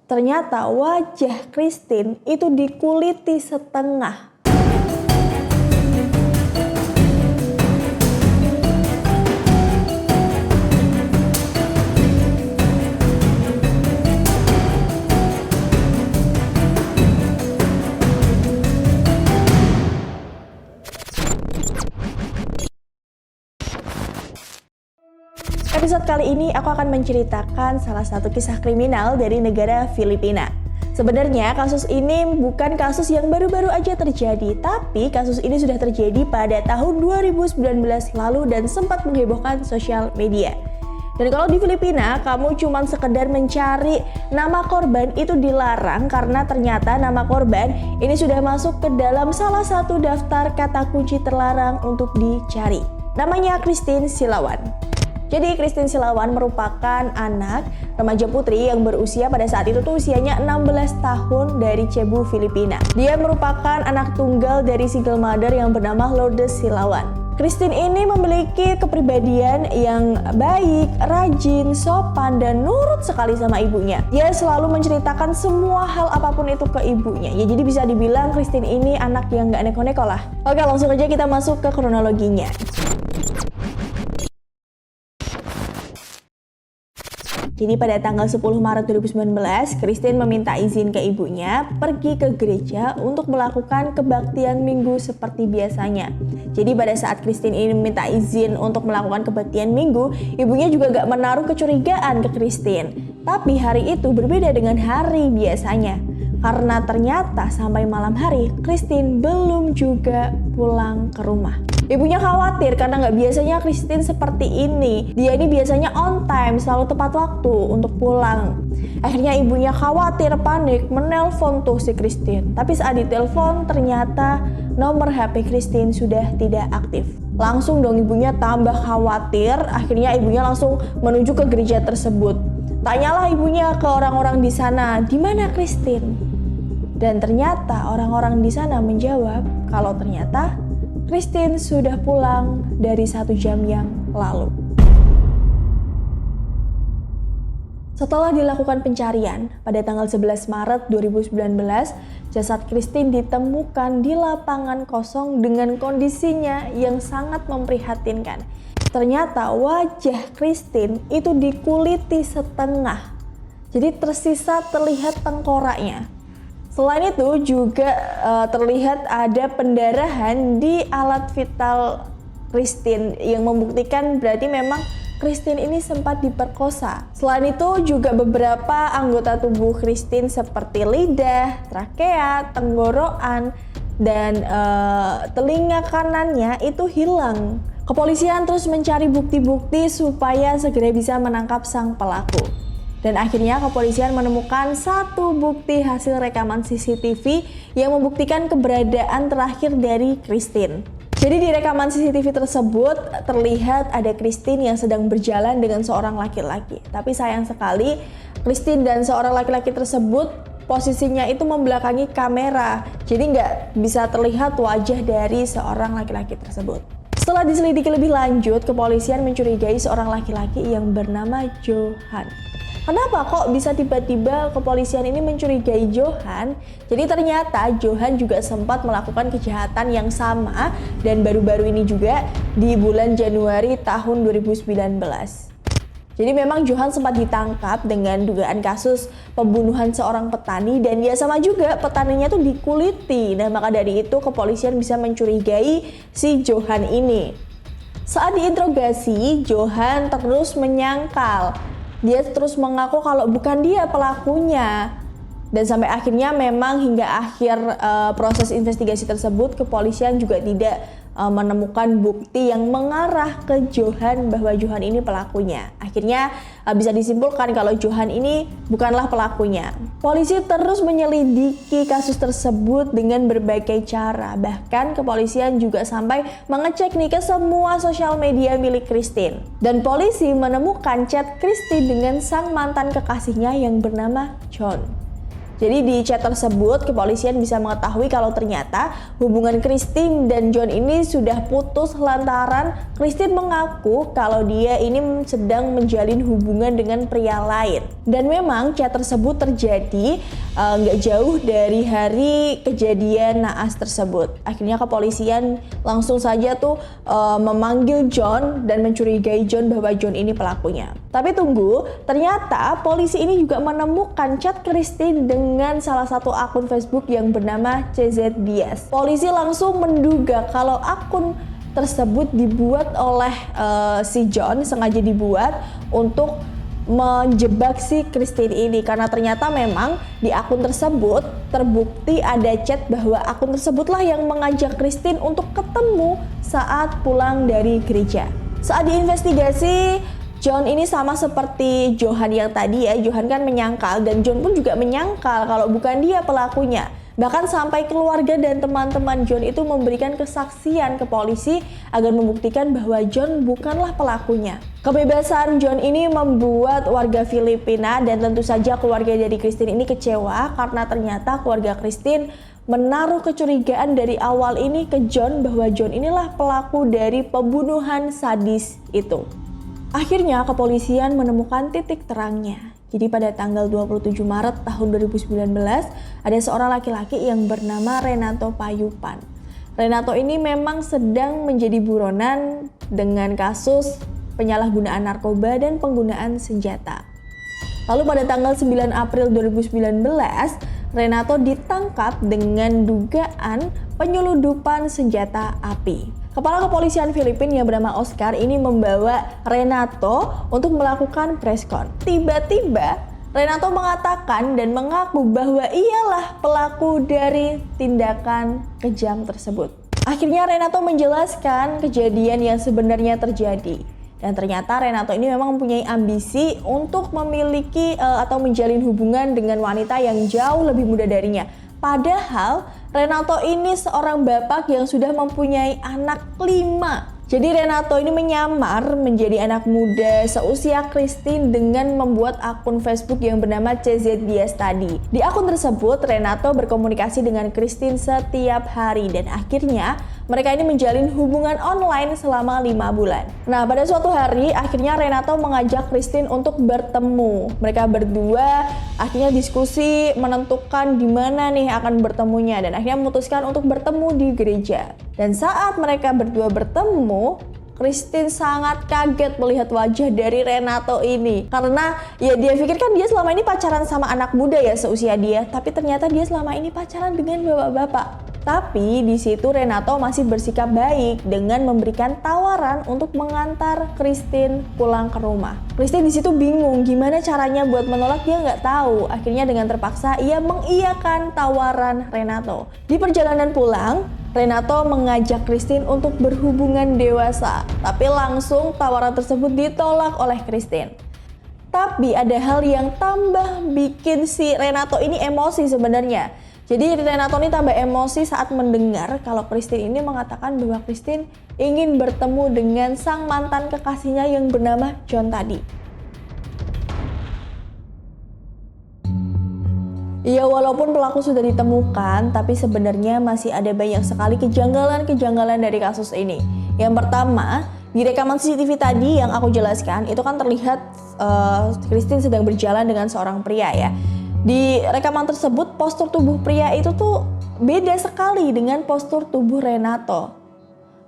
Ternyata wajah Christine itu dikuliti setengah. Episode kali ini aku akan menceritakan salah satu kisah kriminal dari negara Filipina. Sebenarnya kasus ini bukan kasus yang baru-baru aja terjadi, tapi kasus ini sudah terjadi pada tahun 2019 lalu dan sempat menghebohkan sosial media. Dan kalau di Filipina, kamu cuma sekedar mencari nama korban itu dilarang karena ternyata nama korban ini sudah masuk ke dalam salah satu daftar kata kunci terlarang untuk dicari. Namanya Christine Silawan. Jadi Christine Silawan merupakan anak remaja putri yang berusia pada saat itu tuh usianya 16 tahun dari Cebu, Filipina. Dia merupakan anak tunggal dari single mother yang bernama Lourdes Silawan. Christine ini memiliki kepribadian yang baik, rajin, sopan, dan nurut sekali sama ibunya. Dia selalu menceritakan semua hal apapun itu ke ibunya. Ya jadi bisa dibilang Christine ini anak yang gak neko-neko lah. Oke, langsung aja kita masuk ke kronologinya. Jadi pada tanggal 10 Maret 2019, Christine meminta izin ke ibunya pergi ke gereja untuk melakukan kebaktian minggu seperti biasanya. Jadi pada saat Christine ini meminta izin untuk melakukan kebaktian minggu, ibunya juga gak menaruh kecurigaan ke Christine. Tapi hari itu berbeda dengan hari biasanya. Karena ternyata sampai malam hari, Christine belum juga pulang ke rumah. Ibunya khawatir karena nggak biasanya Christine seperti ini. Dia ini biasanya on time, selalu tepat waktu untuk pulang. Akhirnya ibunya khawatir, panik, menelpon tuh si Christine. Tapi saat ditelepon ternyata nomor HP Christine sudah tidak aktif. Langsung dong ibunya tambah khawatir, akhirnya ibunya langsung menuju ke gereja tersebut. Tanyalah ibunya ke orang-orang di sana, di mana Christine? Dan ternyata orang-orang di sana menjawab kalau ternyata Christine sudah pulang dari 1 jam yang lalu. Setelah dilakukan pencarian, pada tanggal 11 Maret 2019, jasad Christine ditemukan di lapangan kosong dengan kondisinya yang sangat memprihatinkan. Ternyata wajah Christine itu dikuliti setengah, jadi tersisa terlihat tengkoraknya. Selain itu juga terlihat ada pendarahan di alat vital Christine yang membuktikan berarti memang Christine ini sempat diperkosa. Selain itu juga beberapa anggota tubuh Christine seperti lidah, trakea, tenggorokan, dan telinga kanannya itu hilang. Kepolisian terus mencari bukti-bukti supaya segera bisa menangkap sang pelaku. Dan akhirnya kepolisian menemukan satu bukti hasil rekaman CCTV yang membuktikan keberadaan terakhir dari Christine. Jadi di rekaman CCTV tersebut terlihat ada Christine yang sedang berjalan dengan seorang laki-laki. Tapi sayang sekali Christine dan seorang laki-laki tersebut posisinya itu membelakangi kamera. Jadi nggak bisa terlihat wajah dari seorang laki-laki tersebut. Setelah diselidiki lebih lanjut, kepolisian mencurigai seorang laki-laki yang bernama Johan. Kenapa kok bisa tiba-tiba kepolisian ini mencurigai Johan? Jadi ternyata Johan juga sempat melakukan kejahatan yang sama dan baru-baru ini juga di bulan Januari tahun 2019. Jadi memang Johan sempat ditangkap dengan dugaan kasus pembunuhan seorang petani dan ya sama juga petaninya tuh dikuliti. Nah maka dari itu kepolisian bisa mencurigai si Johan ini. Saat diinterogasi, Johan terus menyangkal. Dia terus mengaku kalau bukan dia pelakunya. Dan sampai akhirnya memang hingga akhir proses investigasi tersebut kepolisian juga tidak menemukan bukti yang mengarah ke Johan bahwa Johan ini pelakunya. Akhirnya bisa disimpulkan kalau Johan ini bukanlah pelakunya. Polisi terus menyelidiki kasus tersebut dengan berbagai cara. Bahkan kepolisian juga sampai mengecek nih ke semua sosial media milik Christine. Dan polisi menemukan chat Christine dengan sang mantan kekasihnya yang bernama John. Jadi di chat tersebut kepolisian bisa mengetahui kalau ternyata hubungan Christine dan John ini sudah putus lantaran Christine mengaku kalau dia ini sedang menjalin hubungan dengan pria lain. Dan memang chat tersebut terjadi nggak jauh dari hari kejadian naas tersebut. Akhirnya kepolisian langsung saja tuh memanggil John dan mencurigai John bahwa John ini pelakunya. Tapi tunggu, ternyata polisi ini juga menemukan chat Christine dengan salah satu akun Facebook yang bernama CZ Diaz. Polisi langsung menduga kalau akun tersebut dibuat oleh si John, sengaja dibuat untuk menjebak si Christine ini, karena ternyata memang di akun tersebut terbukti ada chat bahwa akun tersebutlah yang mengajak Christine untuk ketemu saat pulang dari gereja. Saat diinvestigasi, John ini sama seperti Johan yang tadi ya. Johan kan menyangkal dan John pun juga menyangkal kalau bukan dia pelakunya. Bahkan sampai keluarga dan teman-teman John itu memberikan kesaksian ke polisi agar membuktikan bahwa John bukanlah pelakunya. Kebebasan John ini membuat warga Filipina dan tentu saja keluarga dari Christine ini kecewa karena ternyata keluarga Christine menaruh kecurigaan dari awal ini ke John bahwa John inilah pelaku dari pembunuhan sadis itu. Akhirnya kepolisian menemukan titik terangnya. Jadi pada tanggal 27 Maret tahun 2019 ada seorang laki-laki yang bernama Renato Payupan. Renato ini memang sedang menjadi buronan dengan kasus penyalahgunaan narkoba dan penggunaan senjata. Lalu pada tanggal 9 April 2019 Renato ditangkap dengan dugaan penyeludupan senjata api. Kepala Kepolisian Filipina yang bernama Oscar ini membawa Renato untuk melakukan preskon. Tiba-tiba Renato mengatakan dan mengaku bahwa ialah pelaku dari tindakan kejam tersebut. Akhirnya Renato menjelaskan kejadian yang sebenarnya terjadi. Dan ternyata Renato ini memang mempunyai ambisi untuk memiliki atau menjalin hubungan dengan wanita yang jauh lebih muda darinya. Padahal Renato ini seorang bapak yang sudah mempunyai anak 5. Jadi Renato ini menyamar menjadi anak muda seusia Christine dengan membuat akun Facebook yang bernama CZ Diaz tadi. Di akun tersebut Renato berkomunikasi dengan Christine setiap hari dan akhirnya mereka ini menjalin hubungan online selama 5 bulan. Nah, pada suatu hari akhirnya Renato mengajak Christine untuk bertemu. Mereka berdua akhirnya diskusi menentukan di mana nih akan bertemunya dan akhirnya memutuskan untuk bertemu di gereja. Dan saat mereka berdua bertemu, Christine sangat kaget melihat wajah dari Renato ini. Karena ya dia pikir kan dia selama ini pacaran sama anak muda ya seusia dia, tapi ternyata dia selama ini pacaran dengan bapak-bapak. Tapi di situ Renato masih bersikap baik dengan memberikan tawaran untuk mengantar Christine pulang ke rumah. Christine di situ bingung gimana caranya buat menolak, dia nggak tahu. Akhirnya dengan terpaksa ia mengiyakan tawaran Renato. Di perjalanan pulang, Renato mengajak Christine untuk berhubungan dewasa, tapi langsung tawaran tersebut ditolak oleh Christine. Tapi ada hal yang tambah bikin si Renato ini emosi sebenarnya. Jadi Renato ini tambah emosi saat mendengar kalau Christine ini mengatakan bahwa Christine ingin bertemu dengan sang mantan kekasihnya yang bernama John tadi. Ya walaupun pelaku sudah ditemukan, tapi sebenarnya masih ada banyak sekali kejanggalan-kejanggalan dari kasus ini. Yang pertama, di rekaman CCTV tadi yang aku jelaskan, itu kan terlihat Christine sedang berjalan dengan seorang pria ya. Di rekaman tersebut postur tubuh pria itu tuh beda sekali dengan postur tubuh Renato.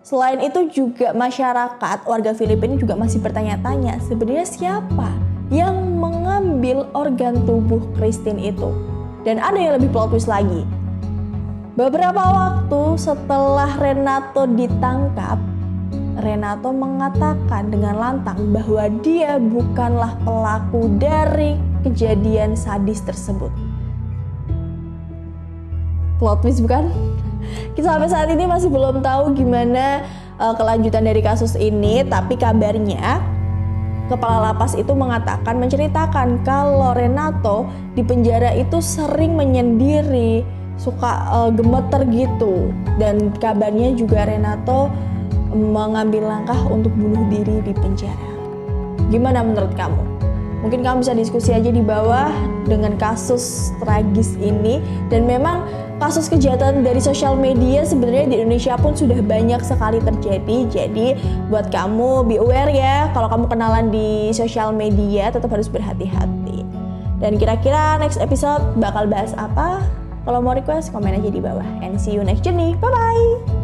Selain itu juga masyarakat warga Filipina juga masih bertanya-tanya sebenarnya siapa yang mengambil organ tubuh Christine itu. Dan ada yang lebih plot twist lagi. Beberapa waktu setelah Renato ditangkap, Renato mengatakan dengan lantang bahwa dia bukanlah pelaku dari kejadian sadis tersebut. Plot twist bukan? Kita sampai saat ini masih belum tahu gimana kelanjutan dari kasus ini, tapi kabarnya kepala lapas itu menceritakan kalau Renato di penjara itu sering menyendiri, suka gemeter gitu, dan kabarnya juga Renato mengambil langkah untuk bunuh diri di penjara. Gimana menurut kamu? Mungkin kamu bisa diskusi aja di bawah dengan kasus tragis ini. Dan memang kasus kejahatan dari sosial media sebenarnya di Indonesia pun sudah banyak sekali terjadi. Jadi buat kamu be aware ya, kalau kamu kenalan di sosial media tetap harus berhati-hati. Dan kira-kira next episode bakal bahas apa? Kalau mau request komen aja di bawah. And see you next journey. Bye bye.